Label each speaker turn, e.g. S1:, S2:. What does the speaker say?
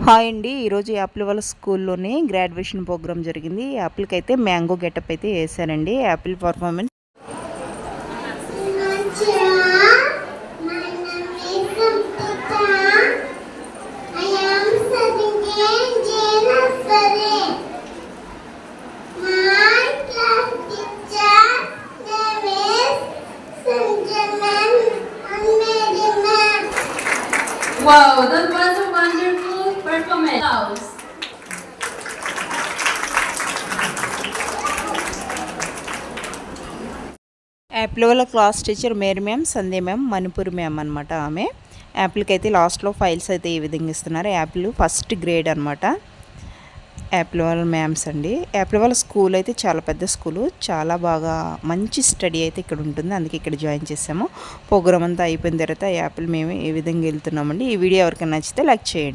S1: Hi అండి. ఈరోజు Apple వాళ్ళ స్కూల్లోనే గ్రాడ్యుయేషన్ ప్రోగ్రామ్ జరిగింది. యాపిల్కి అయితే మ్యాంగో గెటప్ అయితే వేసారండి. Apple performance
S2: Wow, that was a wonderful performance.
S1: Apple వాళ్ళ class teacher Mary ma'am, Sandhya ma'am, Manipur ma'am అనమాట. ఆమె యాపిల్కి అయితే లాస్ట్లో ఫైల్స్ అయితే ఈ విధంగా ఇస్తున్నారు. యాపిల్ ఫస్ట్ గ్రేడ్ అనమాట. యాపిల్ వాళ్ళ మ్యామ్స్ అండి. యాపిల్ వాళ్ళ స్కూల్ అయితే చాలా పెద్ద స్కూలు, చాలా బాగా మంచి స్టడీ అయితే ఇక్కడ ఉంటుంది. అందుకే ఇక్కడ జాయిన్ చేసాము. ప్రోగ్రామ్ అంతా అయిపోయిన తర్వాత యాపిల్ మేము ఏ విధంగా వెళ్తున్నామండి. ఈ వీడియో ఎవరికైనా నచ్చితే లైక్ చేయండి.